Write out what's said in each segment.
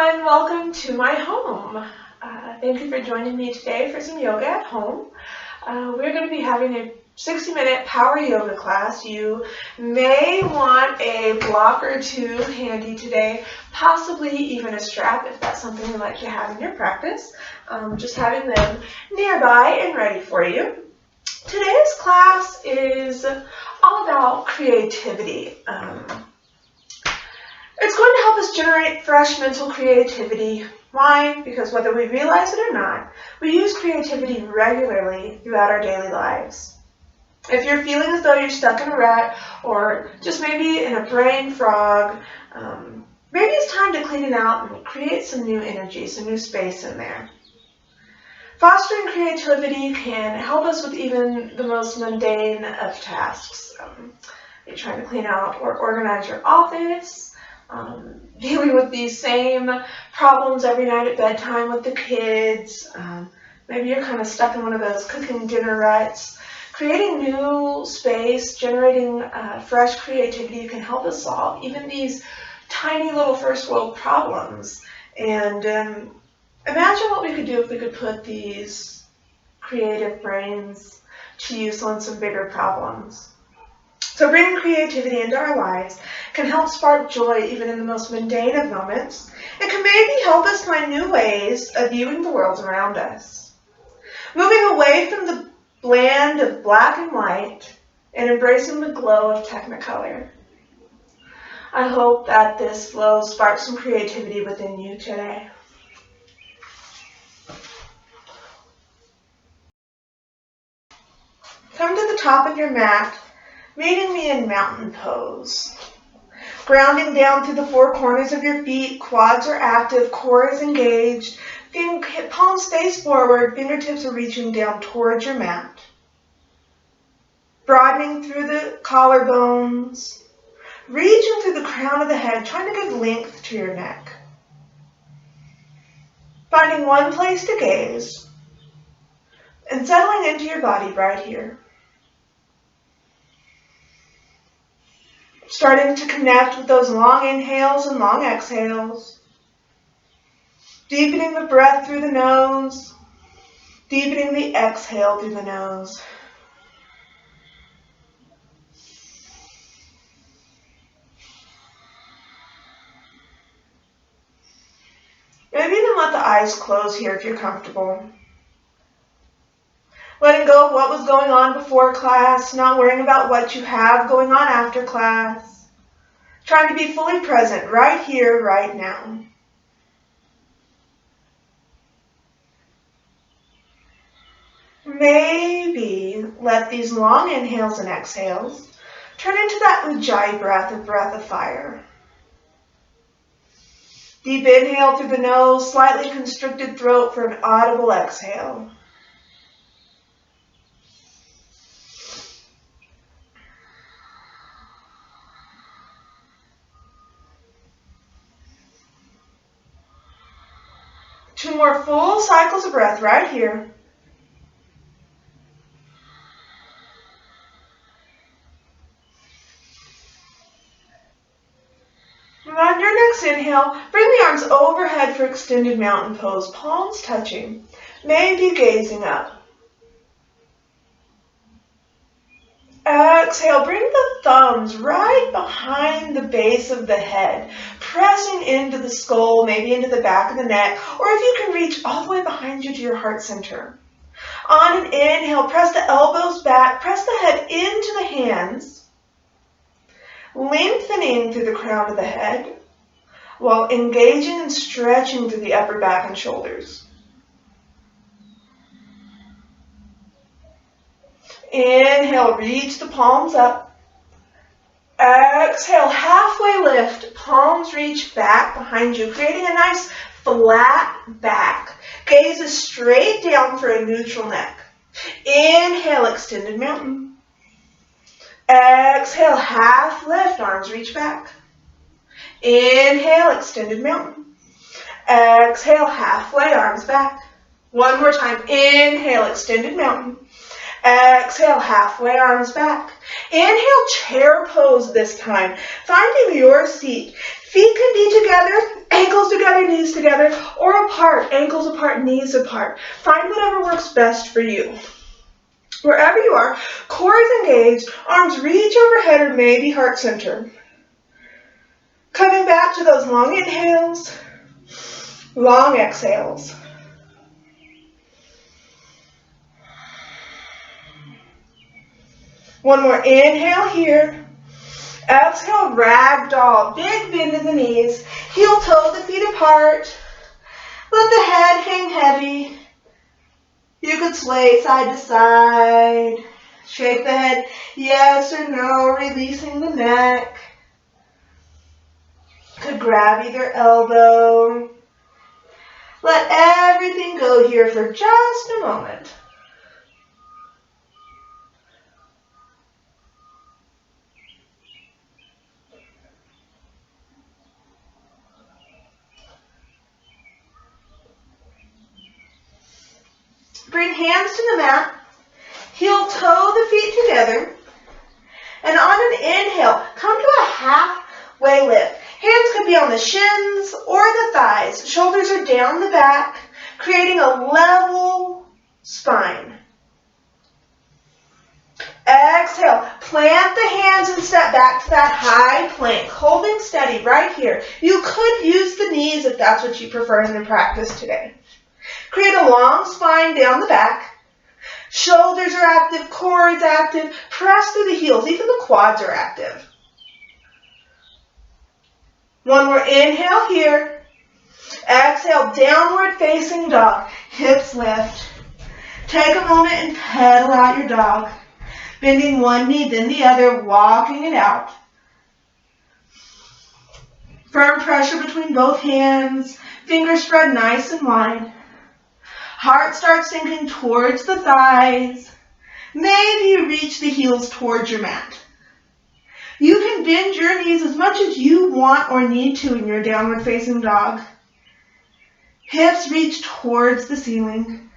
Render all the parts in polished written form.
and welcome to my home. Thank you for joining me today for some yoga at home. We're going to be having a 60-minute power yoga class. You may want a block or two handy today, possibly even a strap if that's something you'd like to have in your practice. Just having them nearby and ready for you. Today's class is all about creativity. It's going to help us generate fresh mental creativity. Why? Because whether we realize it or not, we use creativity regularly throughout our daily lives. If you're feeling as though you're stuck in a rut or just maybe in a brain fog, maybe it's time to clean it out and create some new energy, some new space in there. Fostering creativity can help us with even the most mundane of tasks. You're trying to clean out or organize your office, dealing with these same problems every night at bedtime with the kids. Maybe you're kind of stuck in one of those cooking dinner ruts. Creating new space, generating fresh creativity can help us solve even these tiny little first world problems. And imagine what we could do if we could put these creative brains to use on some bigger problems. So bringing creativity into our lives can help spark joy even in the most mundane of moments. It can maybe help us find new ways of viewing the world around us. Moving away from the bland of black and white and embracing the glow of Technicolor. I hope that this flow sparks some creativity within you today. Come to the top of your mat, meeting me in mountain pose. Grounding down through the four corners of your feet, quads are active, core is engaged, palms face forward, fingertips are reaching down towards your mat. Broadening through the collarbones, reaching through the crown of the head, trying to give length to your neck. Finding one place to gaze and settling into your body right here. Starting to connect with those long inhales and long exhales. Deepening the breath through the nose. Deepening the exhale through the nose. Maybe even let the eyes close here if you're comfortable. Letting go of what was going on before class, not worrying about what you have going on after class. Trying to be fully present right here, right now. Maybe let these long inhales and exhales turn into that ujjayi breath, a breath of fire. Deep inhale through the nose, slightly constricted throat for an audible exhale. Two more full cycles of breath right here. And on your next inhale, bring the arms overhead for extended mountain pose, palms touching, maybe gazing up. Exhale, bring the thumbs right behind the base of the head, pressing into the skull, maybe into the back of the neck, or if you can reach all the way behind you to your heart center. On an inhale, press the elbows back, press the head into the hands, lengthening through the crown of the head, while engaging and stretching through the upper back and shoulders. Inhale, reach the palms up. Exhale, halfway lift, palms reach back behind you, creating a nice flat back. Gaze is straight down for a neutral neck. Inhale, extended mountain. Exhale, half lift, arms reach back. Inhale, extended mountain. Exhale, halfway, arms back. One more time. Inhale, extended mountain. Exhale, halfway, arms back. Inhale, chair pose this time. Finding your seat. Feet can be together, ankles together, knees together. ankles apart, knees apart. Find whatever works best for you. Wherever you are, core is engaged, arms reach overhead or maybe heart center. Coming back to those long inhales, long exhales. One more inhale here. Exhale, ragdoll. Big bend in the knees. Heel toe the feet apart. Let the head hang heavy. You could sway side to side. Shake the head yes or no, releasing the neck. Could grab either elbow. Let everything go here for just a moment. Bring hands to the mat. Heel toe the feet together. And on an inhale, come to a halfway lift. Hands could be on the shins or the thighs. Shoulders are down the back, creating a level spine. Exhale, plant the hands and step back to that high plank, holding steady right here. You could use the knees if that's what you prefer in your practice today. Create a long spine down the back. Shoulders are active, core is active. Press through the heels, even the quads are active. One more inhale here. Exhale, downward facing dog. Hips lift. Take a moment and pedal out your dog. Bending one knee, then the other, walking it out. Firm pressure between both hands. Fingers spread nice and wide. Heart starts sinking towards the thighs. Maybe you reach the heels towards your mat. You can bend your knees as much as you want or need to in your downward facing dog. Hips reach towards the ceiling.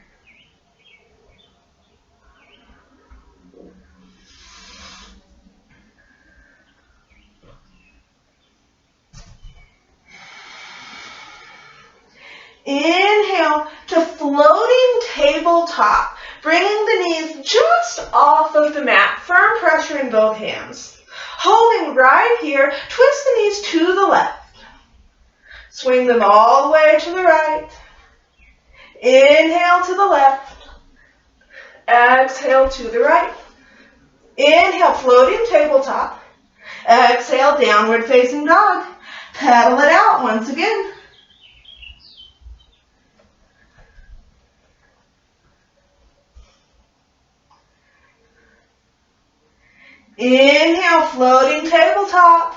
Inhale to floating tabletop, bringing the knees just off of the mat. Firm pressure in both hands. Holding right here, twist the knees to the left. Swing them all the way to the right. Inhale to the left. Exhale to the right. Inhale, floating tabletop. Exhale, downward facing dog. Pedal it out once again. Inhale, floating tabletop.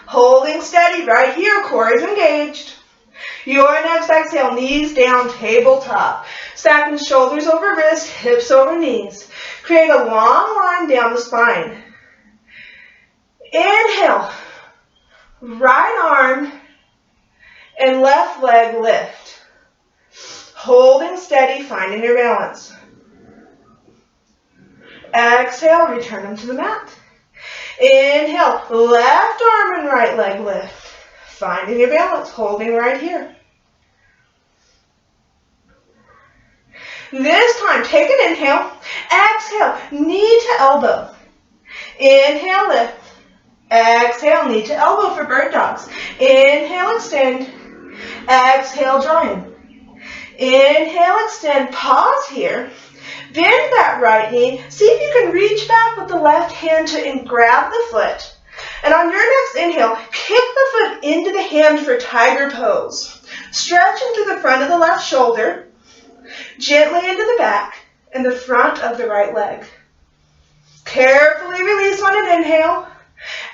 Holding steady right here, core is engaged. Your next exhale, knees down, tabletop. Stacking shoulders over wrist, hips over knees. Create a long line down the spine. Inhale, right arm and left leg lift. Holding steady, finding your balance. Exhale, return them to the mat. Inhale, left arm and right leg lift. Finding your balance, holding right here. This time, take an inhale. Exhale, knee to elbow. Inhale, lift. Exhale, knee to elbow for bird dogs. Inhale, extend. Exhale, draw in. Inhale, extend. Pause here. Bend that right knee. See if you can reach back with the left hand and grab the foot. And on your next inhale, kick the foot into the hand for tiger pose. Stretching through the front of the left shoulder, gently into the back and the front of the right leg. Carefully release on an inhale.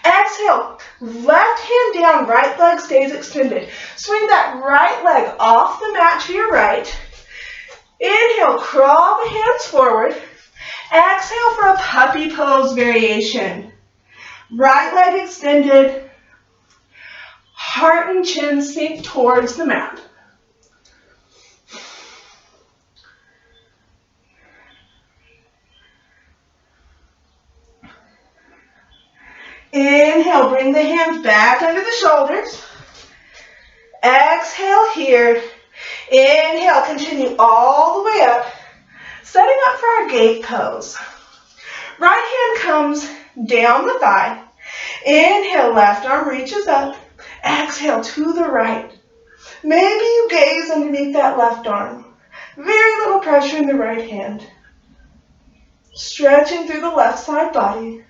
Exhale, left hand down, right leg stays extended. Swing that right leg off the mat to your right. Inhale, crawl the hands forward. Exhale for a puppy pose variation. Right leg extended. Heart and chin sink towards the mat. Inhale, bring the hands back under the shoulders. Exhale here. Inhale, continue all the way up, setting up for our gate pose. Right hand comes down the thigh. Inhale, left arm reaches up. Exhale to the right. Maybe you gaze underneath that left arm. Very little pressure in the right hand. Stretching through the left side body.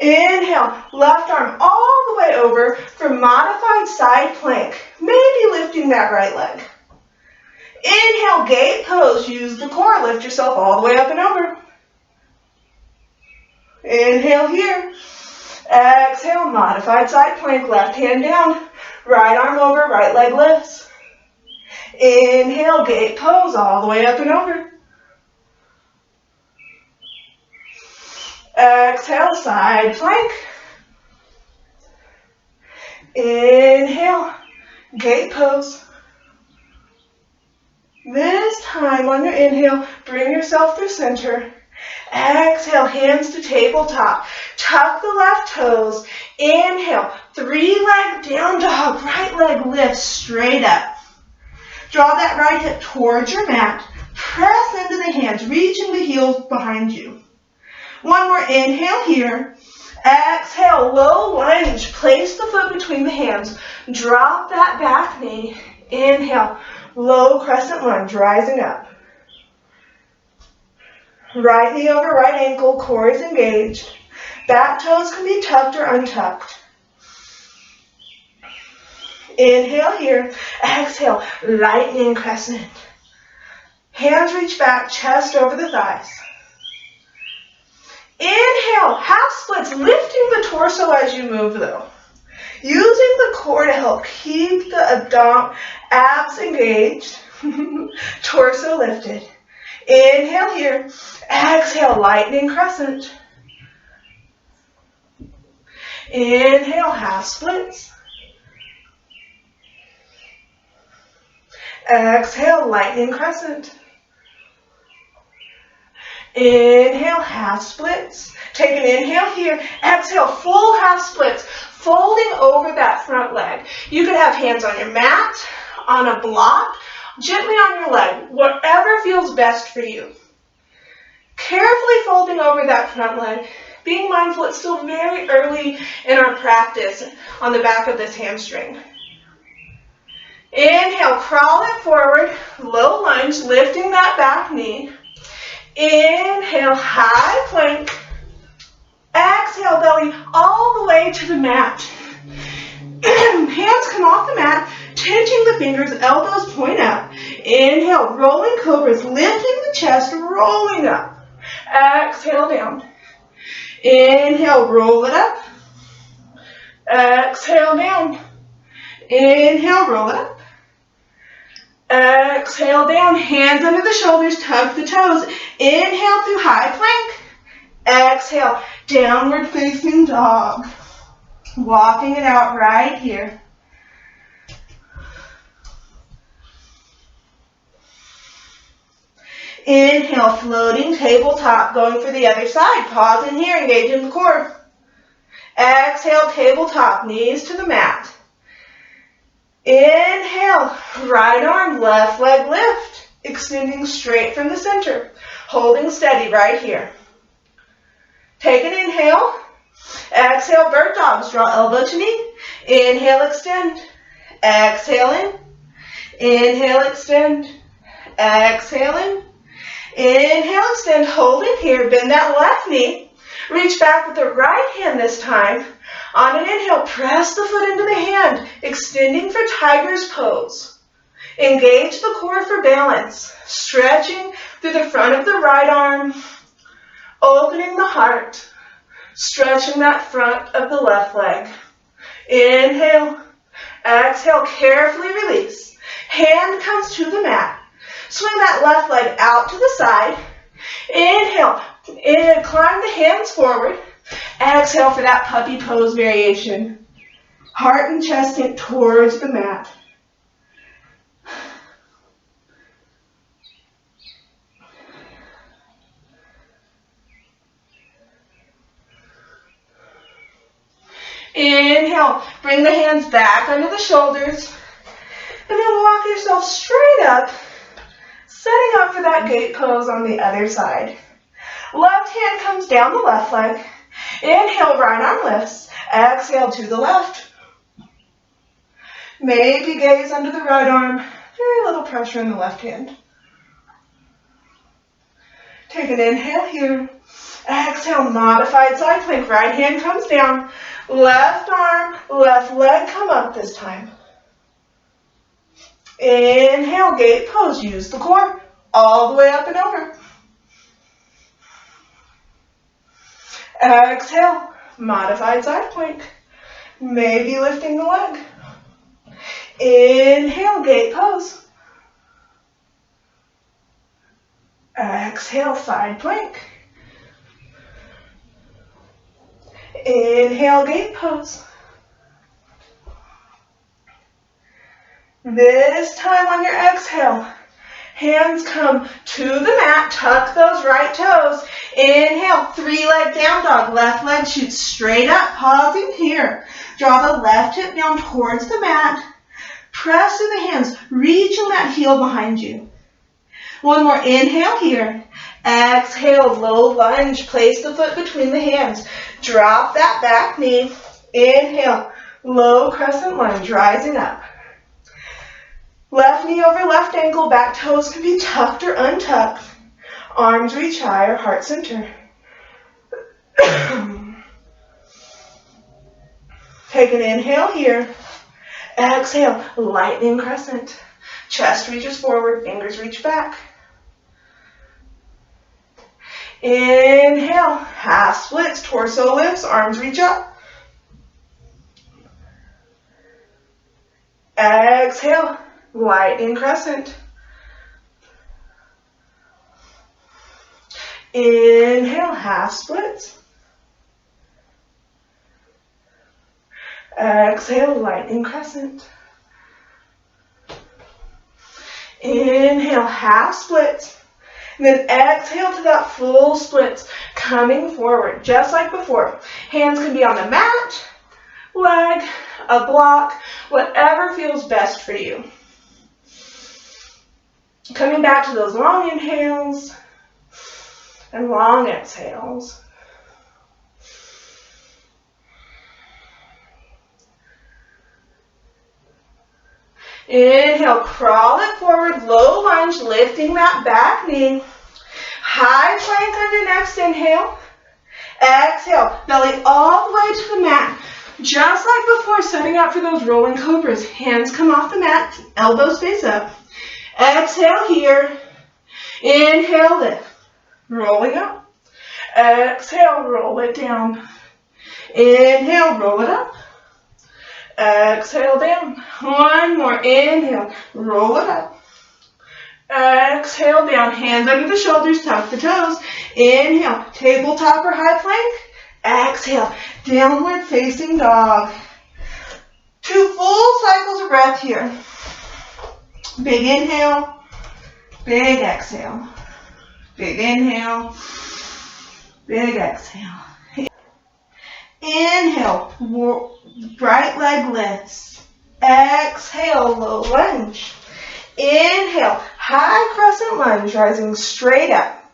Inhale, left arm all the way over for modified side plank. Maybe lifting that right leg. Inhale, gate pose. Use the core. Lift yourself all the way up and over. Inhale here. Exhale, modified side plank. Left hand down. Right arm over, right leg lifts. Inhale, gate pose all the way up and over. Exhale, side plank. Inhale, gate pose. This time on your inhale, bring yourself through center. Exhale, hands to tabletop. Tuck the left toes. Inhale, 3-leg down dog. Right leg lifts straight up. Draw that right hip towards your mat. Press into the hands, reaching the heels behind you. One more inhale here. Exhale, low lunge. Place the foot between the hands. Drop that back knee. Inhale, low crescent lunge, rising up. Right knee over right ankle, core is engaged. Back toes can be tucked or untucked. Inhale here. Exhale, lightning crescent. Hands reach back, chest over the thighs. Inhale, half splits, lifting the torso as you move though. Using the core to help keep the abs engaged, torso lifted. Inhale here, exhale, lightning crescent. Inhale, half splits. Exhale, lightning crescent. Inhale, half splits. Take an inhale here. Exhale, full half splits. Folding over that front leg. You could have hands on your mat, on a block, gently on your leg, whatever feels best for you. Carefully folding over that front leg. Being mindful it's still very early in our practice on the back of this hamstring. Inhale, crawl it forward, low lunge, lifting that back knee. Inhale, high plank. Exhale, belly all the way to the mat. Hands come off the mat, tinching the fingers, elbows point up. Inhale, rolling cobras, lifting the chest, rolling up. Exhale, down. Inhale, roll it up. Exhale, down. Inhale, roll it up. Exhale, down. Hands under the shoulders, tuck the toes. Inhale through high plank. Exhale, downward facing dog. Walking it out right here. Inhale, floating tabletop, going for the other side. Pause in here, engaging the core. Exhale, tabletop, knees to the mat. Inhale, right arm, left leg lift, extending straight from the center. Holding steady right here. Take an inhale. Exhale, bird dogs, draw elbow to knee. Inhale, extend. Exhale in. Inhale, extend. Exhale in. Inhale, extend, hold it here, bend that left knee. Reach back with the right hand this time. On an inhale, press the foot into the hand, extending for tiger's pose. Engage the core for balance, stretching through the front of the right arm, opening the heart, stretching that front of the left leg. Inhale, exhale, carefully release. Hand comes to the mat. Swing that left leg out to the side. Inhale, climb the hands forward. Exhale for that puppy pose variation. Heart and chest sink towards the mat. Inhale, bring the hands back under the shoulders. And then walk yourself straight up, setting up for that gate pose on the other side. Left hand comes down the left leg. Inhale, right arm lifts. Exhale to the left. Maybe gaze under the right arm. Very little pressure in the left hand. Take an inhale here. Exhale, modified side plank. Right hand comes down. Left arm, left leg come up this time. Inhale, gate pose. Use the core all the way up and over. Exhale, modified side plank. Maybe lifting the leg. Inhale, gate pose. Exhale, side plank. Inhale, gate pose. This time on your exhale, hands come to the mat, tuck those right toes. Inhale, 3-leg down dog, left leg shoots straight up, pausing here. Draw the left hip down towards the mat. Press through the hands, reaching that heel behind you. One more inhale here. Exhale, low lunge, place the foot between the hands. Drop that back knee. Inhale, low crescent lunge, rising up. Left knee over left ankle, back toes can be tucked or untucked. Arms reach higher, heart center. Take an inhale here. Exhale, lightning crescent. Chest reaches forward, fingers reach back. Inhale, half splits, torso lifts, arms reach up. Exhale, lightning crescent. Inhale, half splits. Exhale, lightning crescent. Inhale, half splits. And then exhale to that full splits, coming forward, just like before. Hands can be on the mat, leg, a block, whatever feels best for you. Coming back to those long inhales and long exhales. Inhale, crawl it forward, low lunge, lifting that back knee. High plank on your next inhale. Exhale, belly all the way to the mat. Just like before, setting up for those rolling cobras. Hands come off the mat, elbows face up. Exhale here. Inhale, lift. Rolling up. Exhale, roll it down. Inhale, roll it up. Exhale down. One more. Inhale. Roll it up. Exhale down. Hands under the shoulders. Tuck the toes. Inhale. Tabletop or high plank. Exhale. Downward facing dog. 2 full cycles of breath here. Big inhale. Big exhale. Big inhale. Big exhale. Inhale, right leg lifts. Exhale, low lunge. Inhale, high crescent lunge, rising straight up.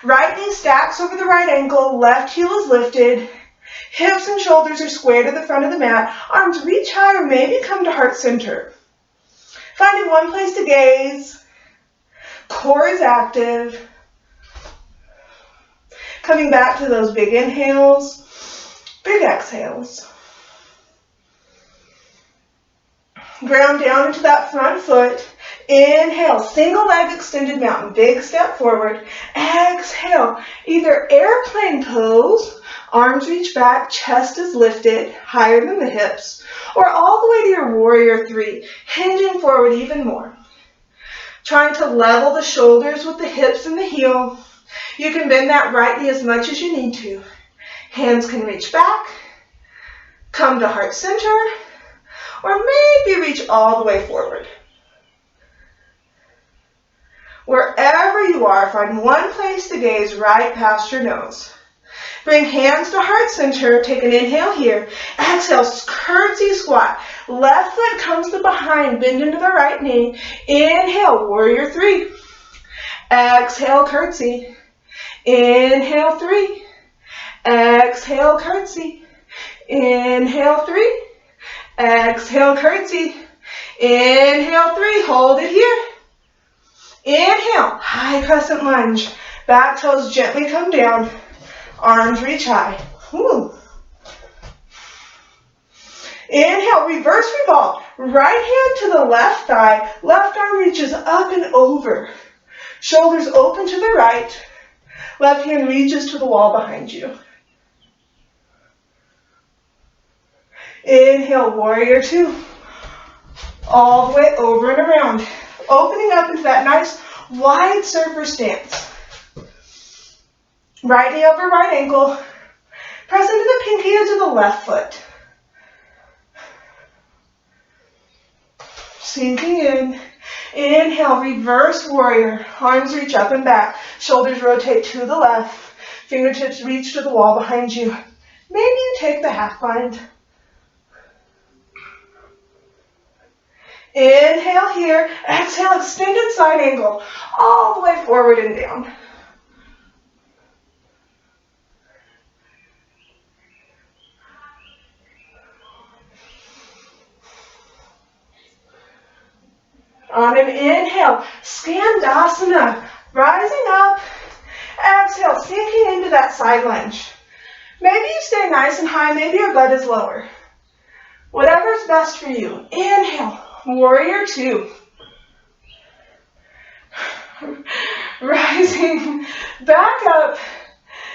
Right knee stacks over the right ankle, left heel is lifted. Hips and shoulders are square to the front of the mat. Arms reach higher, maybe come to heart center. Finding one place to gaze. Core is active. Coming back to those big inhales. Big exhales. Ground down into that front foot. Inhale, single leg extended mountain, big step forward. Exhale, either airplane pose, arms reach back, chest is lifted, higher than the hips, or all the way to your warrior 3, hinging forward even more. Trying to level the shoulders with the hips and the heel. You can bend that right knee as much as you need to. Hands can reach back, come to heart center, or maybe reach all the way forward. Wherever you are, find one place to gaze right past your nose. Bring hands to heart center. Take an inhale here. Exhale, curtsy squat. Left foot comes to behind. Bend into the right knee. Inhale, warrior three. Exhale, curtsy. Inhale, three. Exhale, curtsy. Inhale, three. Exhale, curtsy. Inhale, three. Hold it here. Inhale, high crescent lunge. Back toes gently come down. Arms reach high. Woo. Inhale, reverse revolve. Right hand to the left thigh. Left arm reaches up and over. Shoulders open to the right. Left hand reaches to the wall behind you. Inhale, warrior two. All the way over and around. Opening up into that nice wide surfer stance. Right knee over right ankle. Press into the pinky edge of the left foot. Sinking in. Inhale, reverse warrior. Arms reach up and back. Shoulders rotate to the left. Fingertips reach to the wall behind you. Maybe you take the half bind. Inhale here. Exhale, extended side angle. All the way forward and down. On an inhale, Skandasana, rising up. Exhale, sinking into that side lunge. Maybe you stay nice and high, maybe your butt is lower. Whatever's best for you. Inhale, warrior two. Rising back up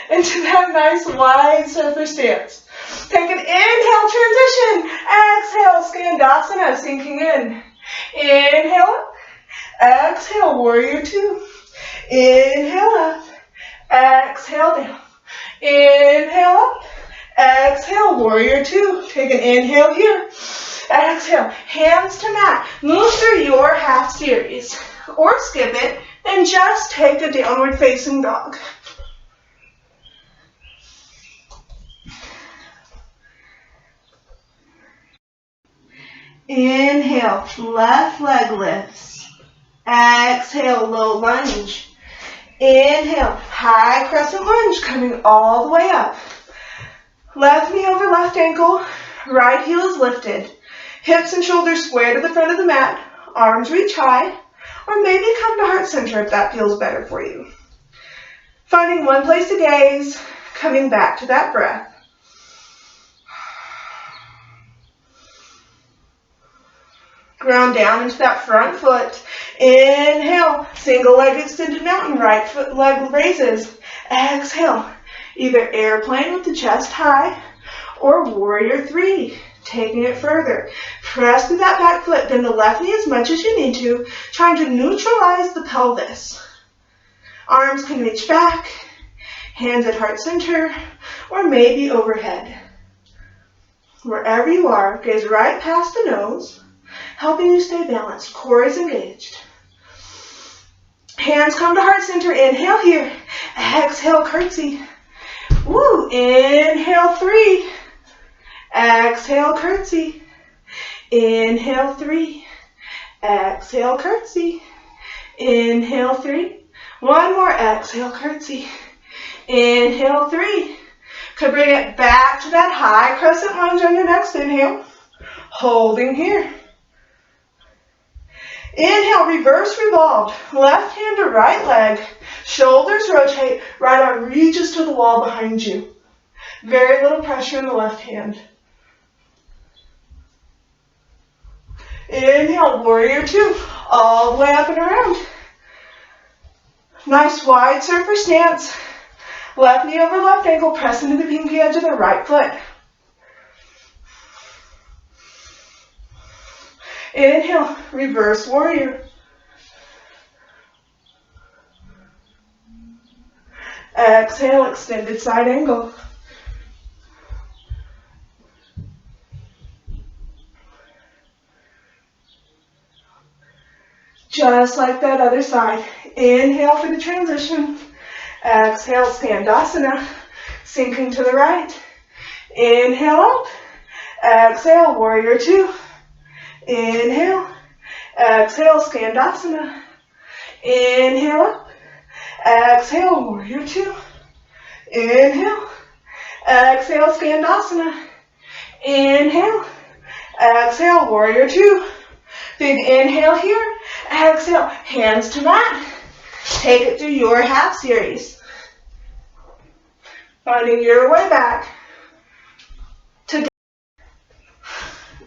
into that nice wide surfer stance. Take an inhale, transition. Exhale, Skandasana, sinking in. Inhale, exhale, warrior two. Inhale up, exhale down. Inhale up, exhale, warrior two. Take an inhale here. Exhale, hands to mat. Move through your half series or skip it and just take a downward facing dog. Inhale, left leg lifts. Exhale, low lunge. Inhale, high crescent lunge coming all the way up. Left knee over left ankle, right heel is lifted. Hips and shoulders square to the front of the mat. Arms reach high, or maybe come to heart center if that feels better for you. Finding one place to gaze, coming back to that breath. Ground down into that front foot. Inhale, single leg extended mountain, right foot leg raises. Exhale, either airplane with the chest high or warrior three, taking it further. Press through that back foot, bend the left knee as much as you need to, trying to neutralize the pelvis. Arms can reach back, hands at heart center, or maybe overhead. Wherever you are, gaze right past the nose, helping you stay balanced. Core is engaged. Hands come to heart center. Inhale here. Exhale, curtsy. Woo. Inhale, three. Exhale, curtsy. Inhale, three. Exhale, curtsy. Inhale, three. One more. Exhale, curtsy. Inhale, three. Could bring it back to that high crescent lunge on your next inhale. Holding here. Inhale, reverse revolve. Left hand to right leg. Shoulders rotate. Right arm reaches to the wall behind you. Very little pressure in the left hand. Inhale, warrior two. All the way up and around. Nice wide surfer stance. Left knee over left ankle. Press into the pinky edge of the right foot. Inhale, reverse warrior. Exhale, extended side angle. Just like that other side. Inhale for the transition. Exhale, Skandasana. Sinking to the right. Inhale up. Exhale, warrior two. Inhale. Exhale, Skandasana. Inhale up. Exhale, warrior two. Inhale. Exhale, Skandasana. Inhale. Exhale, warrior two. Big inhale here. Exhale, hands to mat. Take it through your half series. Finding your way back.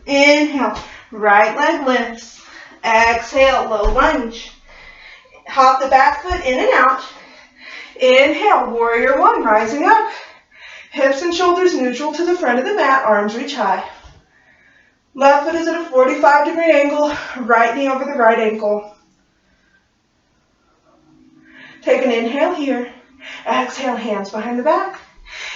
Inhale, right leg lifts. Exhale, low lunge. Hop the back foot in and out. Inhale, warrior one, rising up. Hips and shoulders neutral to the front of the mat, arms reach high. Left foot is at a 45-degree angle, right knee over the right ankle. Take an inhale here. Exhale, hands behind the back.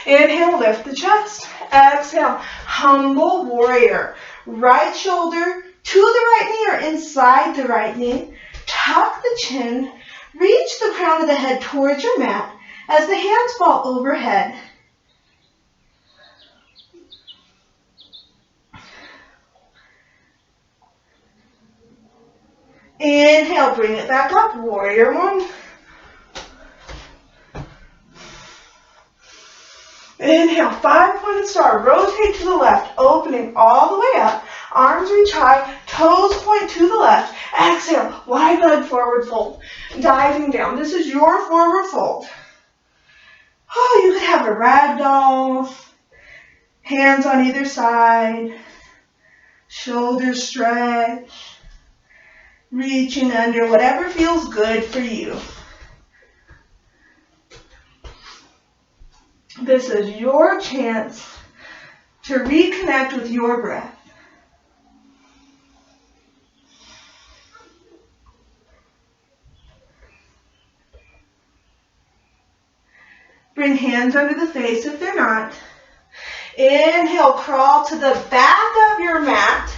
Inhale, lift the chest. Exhale, humble warrior. Right shoulder to the right knee or inside the right knee. Tuck the chin. Reach the crown of the head towards your mat as the hands fall overhead. Inhale, bring it back up, warrior one. Inhale, 5-pointed star, rotate to the left, opening all the way up, arms reach high, toes point to the left. Exhale, wide leg forward fold, diving down. This is your forward fold. Oh, you could have a ragdoll, hands on either side, shoulders stretch, reaching under, whatever feels good for you. This is your chance to reconnect with your breath. Bring hands under the face if they're not. Inhale, crawl to the back of your mat.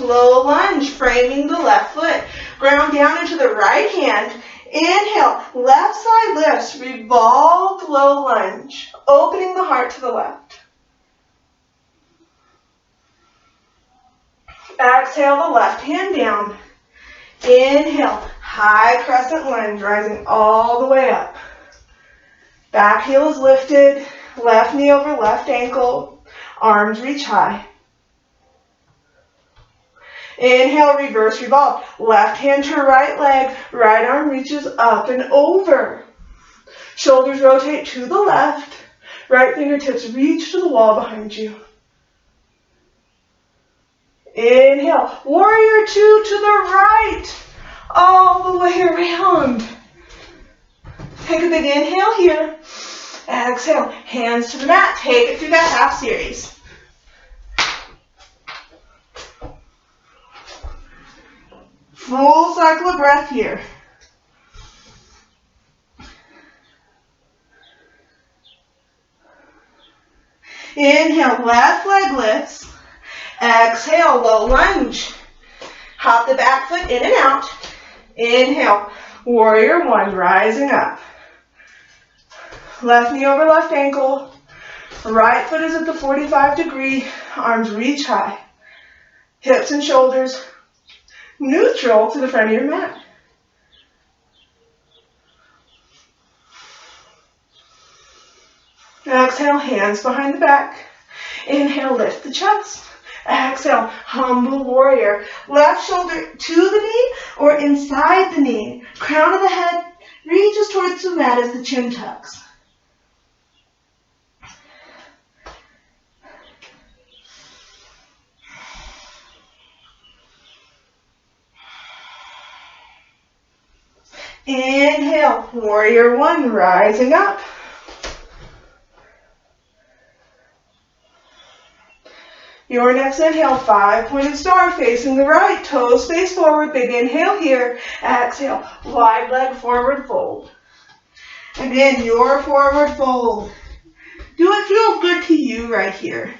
Low lunge, framing the left foot. Ground down into the right hand. Inhale, left side lifts, revolve, low lunge, opening the heart to the left. Exhale, the left hand down. Inhale, high crescent lunge, rising all the way up. Back heel is lifted, left knee over left ankle, arms reach high. Inhale, reverse revolve. Left hand to right leg, right arm reaches up and over. Shoulders rotate to the left, right fingertips reach to the wall behind you. Inhale, warrior two to the right, all the way around. Take a big inhale here. Exhale, hands to the mat. Take it through that half series. Full cycle of breath here. Inhale, left leg lifts. Exhale, low lunge. Hop the back foot in and out. Inhale, warrior one, rising up. Left knee over left ankle. Right foot is at the 45-degree. Arms reach high. Hips and shoulders neutral to the front of your mat. Exhale, hands behind the back. Inhale, lift the chest. Exhale, humble warrior. Left shoulder to the knee or inside the knee. Crown of the head reaches towards the mat as the chin tucks. Inhale, warrior one, rising up. Your next inhale, 5-pointed star facing the right, toes face forward, big inhale here. Exhale, wide leg forward fold. Again, your forward fold. Do what feels good to you right here.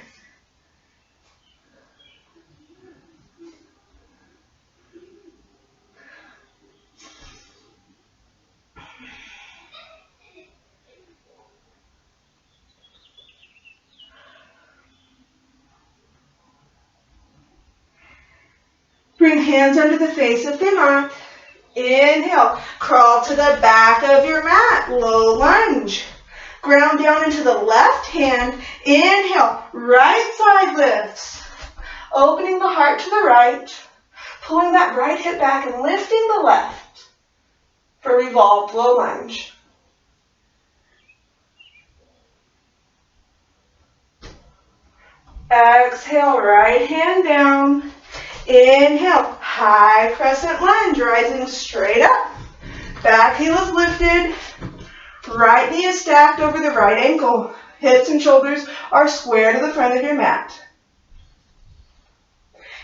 Bring hands under the face if they're not. Inhale, crawl to the back of your mat, low lunge. Ground down into the left hand. Inhale, right side lifts. Opening the heart to the right. Pulling that right hip back and lifting the left for revolved low lunge. Exhale, right hand down. Inhale, high crescent lunge, rising straight up. Back heel is lifted. Right knee is stacked over the right ankle. Hips and shoulders are square to the front of your mat.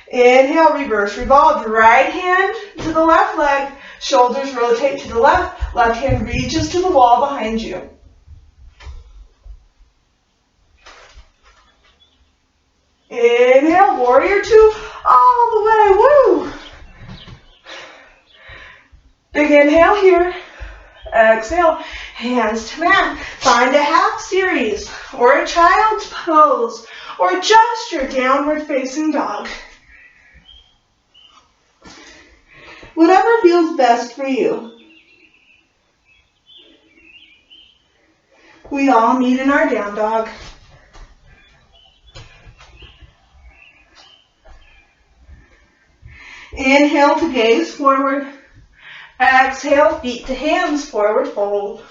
Inhale, reverse revolve. Right hand to the left leg. Shoulders rotate to the left. Left hand reaches to the wall behind you. Inhale, warrior two, all the way, woo! Big inhale here. Exhale, hands to mat. Find a half series or a child's pose or just your downward facing dog. Whatever feels best for you. We all meet in our down dog. Inhale to gaze forward. Exhale, feet to hands, forward fold.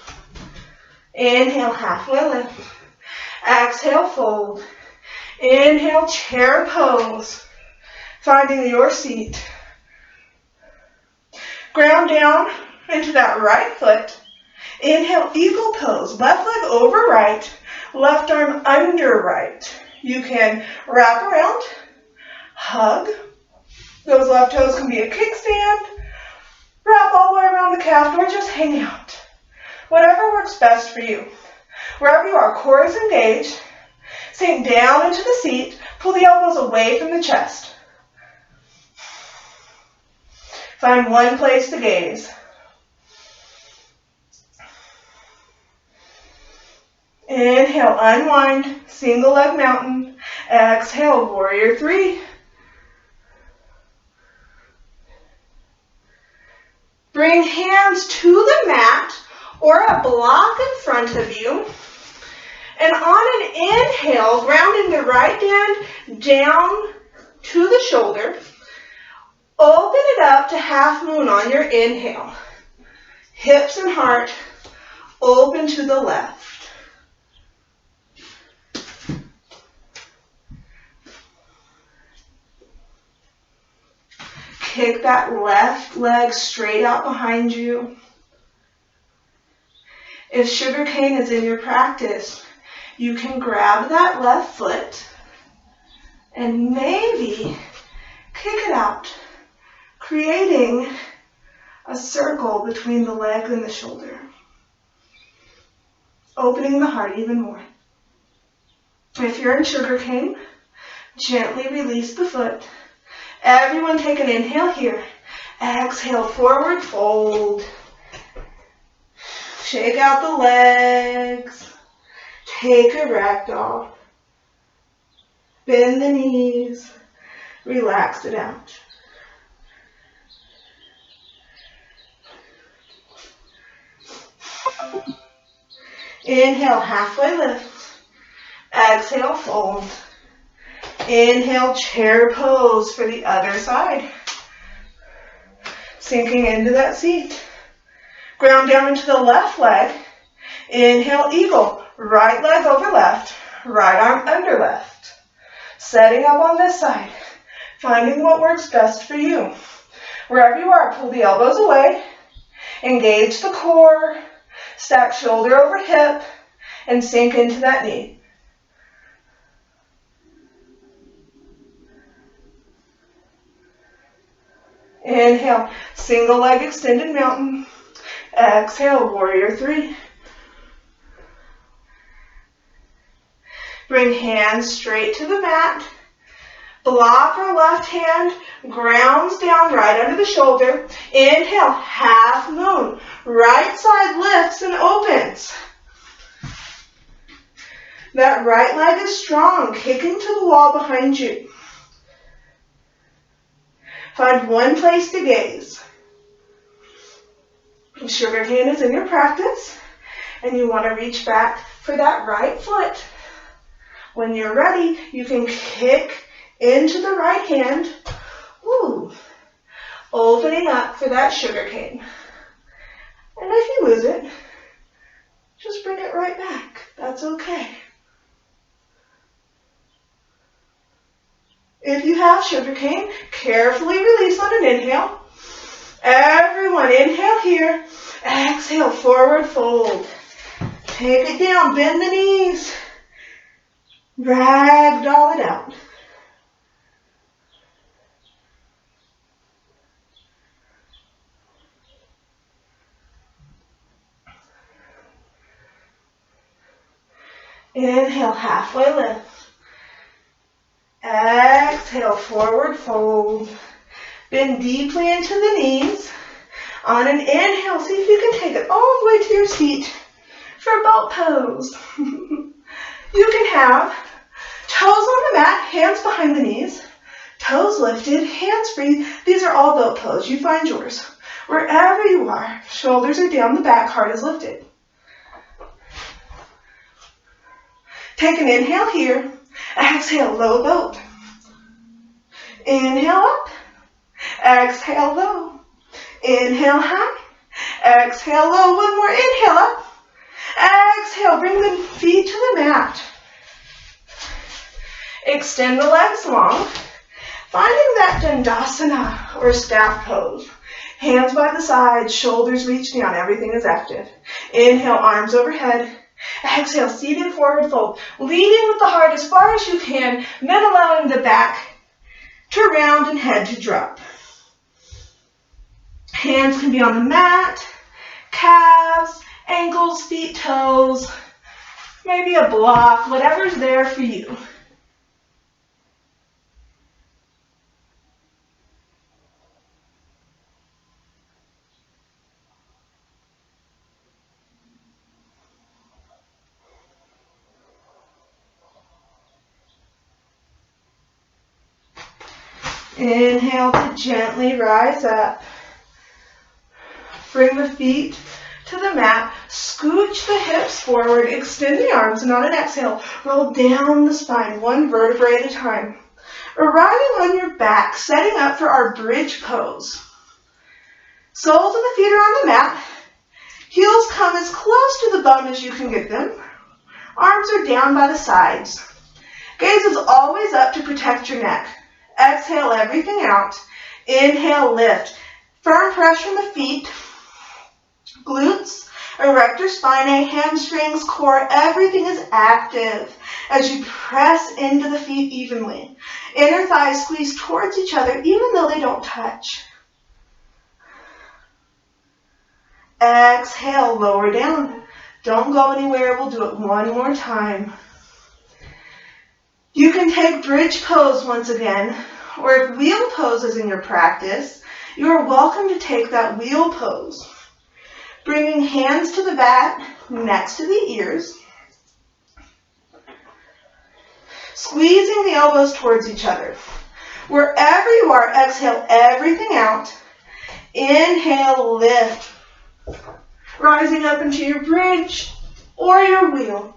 Inhale, halfway lift. Exhale, fold. Inhale, chair pose. Finding your seat. Ground down into that right foot. Inhale, eagle pose. Left leg over right. Left arm under right. You can wrap around, hug. Those left toes can be a kickstand. Wrap all the way around the calf or just hang out. Whatever works best for you. Wherever you are, core is engaged. Sink down into the seat. Pull the elbows away from the chest. Find one place to gaze. Inhale, unwind, single leg mountain. Exhale, warrior three. Bring hands to the mat or a block in front of you. And on an inhale, grounding the right hand down to the shoulder. Open it up to half moon on your inhale. Hips and heart open to the left. Kick that left leg straight out behind you. If sugarcane is in your practice, you can grab that left foot and maybe kick it out, creating a circle between the leg and the shoulder, opening the heart even more. If you're in sugarcane, gently release the foot. Everyone take an inhale here. Exhale, forward fold. Shake out the legs. Take a ragdoll. Bend the knees. Relax it out. Inhale, halfway lift. Exhale, fold. Inhale, chair pose for the other side. Sinking into that seat. Ground down into the left leg. Inhale, eagle. Right leg over left. Right arm under left. Setting up on this side. Finding what works best for you. Wherever you are, pull the elbows away. Engage the core. Stack shoulder over hip. And sink into that knee. Inhale, single leg extended mountain. Exhale, warrior three. Bring hands straight to the mat. Block our left hand, grounds down right under the shoulder. Inhale, half moon. Right side lifts and opens. That right leg is strong, kicking to the wall behind you. Find one place to gaze. Sugar cane is in your practice, and you want to reach back for that right foot. When you're ready, you can kick into the right hand, opening up for that sugar cane. And if you lose it, just bring it right back. That's okay. If you have sugar cane, carefully release on an inhale. Everyone, inhale here. Exhale, forward fold. Take it down, bend the knees. Ragdoll it out. Inhale, halfway lift. Exhale, forward fold. Bend deeply into the knees. On an inhale, see if you can take it all the way to your seat for boat pose. You can have toes on the mat, hands behind the knees, toes lifted, hands free. These are all boat pose. You find yours. Wherever you are, shoulders are down, the back, heart is lifted. Take an inhale here. Exhale, low boat. Inhale up. Exhale, low. Inhale, high. Exhale, low. One more. Inhale up. Exhale, bring the feet to the mat. Extend the legs long. Finding that Dandasana or staff pose. Hands by the sides, shoulders reach down. Everything is active. Inhale, arms overhead. Exhale, seated forward fold. Leading with the heart as far as you can, then allowing the back to round and head to drop. Hands can be on the mat, calves, ankles, feet, toes, maybe a block, whatever's there for you. Inhale to gently rise up. Bring the feet to the mat. Scooch the hips forward. Extend the arms. And on an exhale, roll down the spine, one vertebrae at a time. Arriving on your back, setting up for our bridge pose. Soles of the feet are on the mat. Heels come as close to the bum as you can get them. Arms are down by the sides. Gaze is always up to protect your neck. Exhale everything out. Inhale, lift. Firm pressure on the feet, glutes, erector spinae, hamstrings, core. Everything is active as you press into the feet evenly. Inner thighs squeeze towards each other even though they don't touch. Exhale, lower down. Don't go anywhere. We'll do it one more time. You can take bridge pose once again, or if wheel pose is in your practice, you are welcome to take that wheel pose. Bringing hands to the back, next to the ears. Squeezing the elbows towards each other. Wherever you are, exhale everything out. Inhale, lift. Rising up into your bridge or your wheel.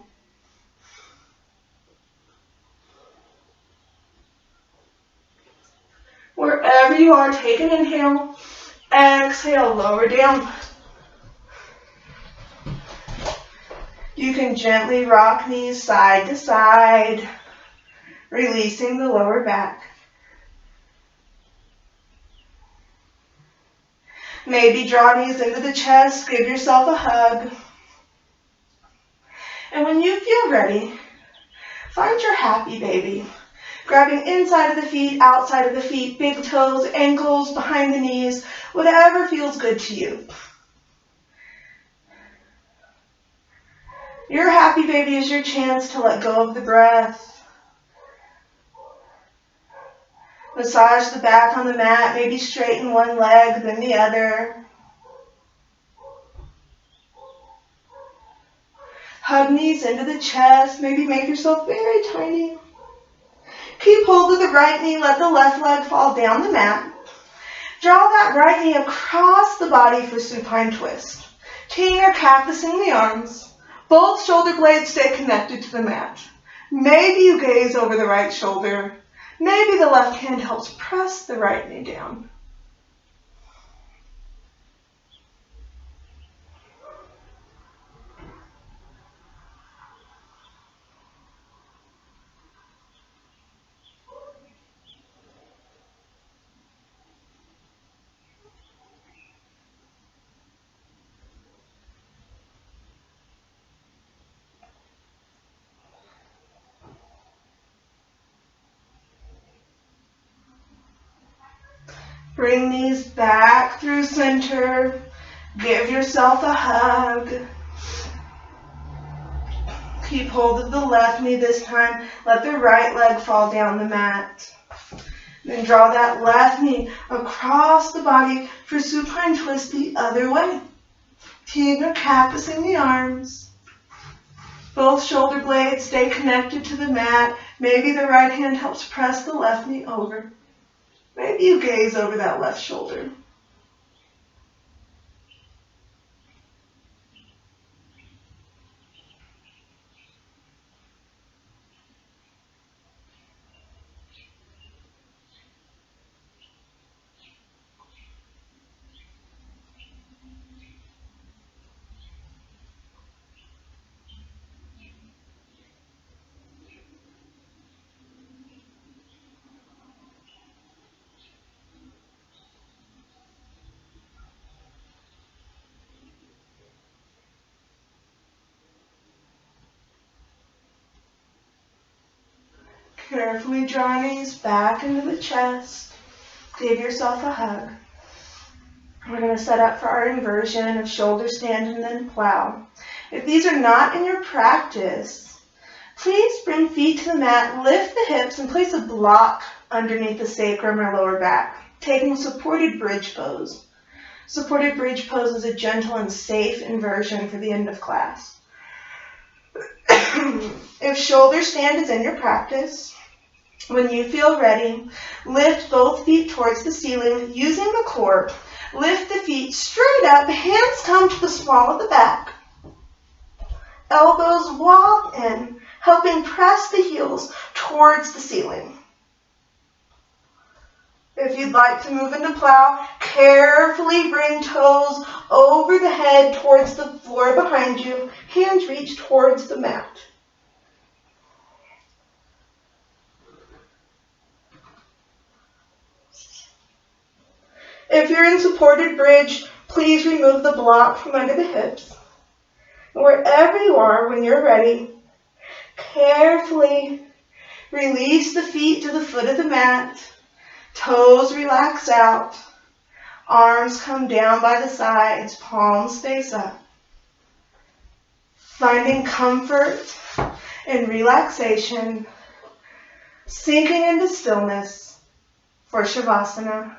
Wherever you are, take an inhale. Exhale, lower down. You can gently rock knees side to side, releasing the lower back. Maybe draw knees into the chest, give yourself a hug. And when you feel ready, find your happy baby. Grabbing inside of the feet, outside of the feet, big toes, ankles, behind the knees, whatever feels good to you. Your happy baby is your chance to let go of the breath. Massage the back on the mat, maybe straighten one leg, then the other. Hug knees into the chest, maybe make yourself very tiny. Keep hold of the right knee, let the left leg fall down the mat. Draw that right knee across the body for supine twist. Teeing or cactusing the arms. Both shoulder blades stay connected to the mat. Maybe you gaze over the right shoulder. Maybe the left hand helps press the right knee down. Bring knees back through center. Give yourself a hug. Keep hold of the left knee this time. Let the right leg fall down the mat. Then draw that left knee across the body for supine twist the other way. Teeing or cactusing the arms. Both shoulder blades stay connected to the mat. Maybe the right hand helps press the left knee over. Maybe you gaze over that left shoulder. Carefully draw knees back into the chest. Give yourself a hug. We're going to set up for our inversion of shoulder stand and then plow. If these are not in your practice, please bring feet to the mat, lift the hips, and place a block underneath the sacrum or lower back, taking supported bridge pose. Supported bridge pose is a gentle and safe inversion for the end of class. If shoulder stand is in your practice, when you feel ready, lift both feet towards the ceiling using the core. Lift the feet straight up, hands come to the small of the back. Elbows walk in, helping press the heels towards the ceiling. If you'd like to move into plow, carefully bring toes over the head towards the floor behind you. Hands reach towards the mat. If you're in supported bridge, please remove the block from under the hips. Wherever you are, when you're ready, carefully release the feet to the foot of the mat. Toes relax out. Arms come down by the sides. Palms face up. Finding comfort and relaxation. Sinking into stillness for Shavasana.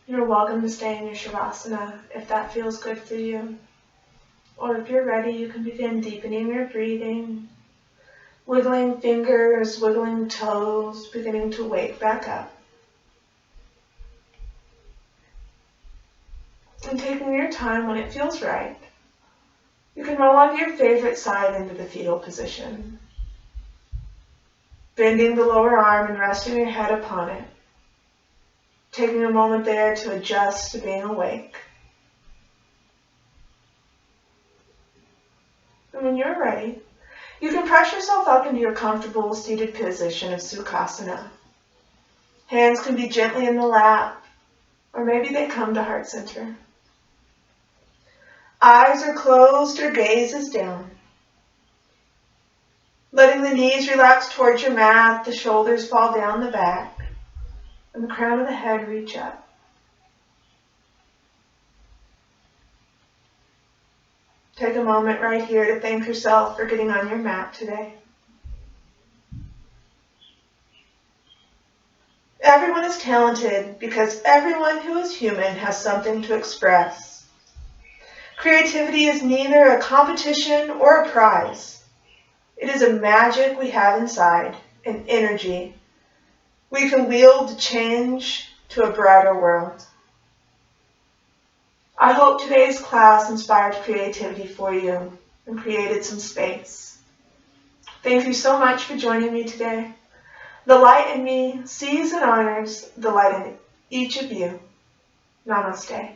You're welcome to stay in your Shavasana if that feels good for you. Or if you're ready, you can begin deepening your breathing, wiggling fingers, wiggling toes, beginning to wake back up. And taking your time when it feels right, you can roll onto your favorite side into the fetal position, bending the lower arm and resting your head upon it, taking a moment there to adjust to being awake. And when you're ready, you can press yourself up into your comfortable seated position of Sukhasana. Hands can be gently in the lap, or maybe they come to heart center. Eyes are closed or gaze is down. Letting the knees relax towards your mat, the shoulders fall down the back, and the crown of the head reach up. Take a moment right here to thank yourself for getting on your mat today. Everyone is talented because everyone who is human has something to express. Creativity is neither a competition or a prize. It is a magic we have inside, an energy we can wield to change to a brighter world. I hope today's class inspired creativity for you and created some space. Thank you so much for joining me today. The light in me sees and honors the light in each of you. Namaste.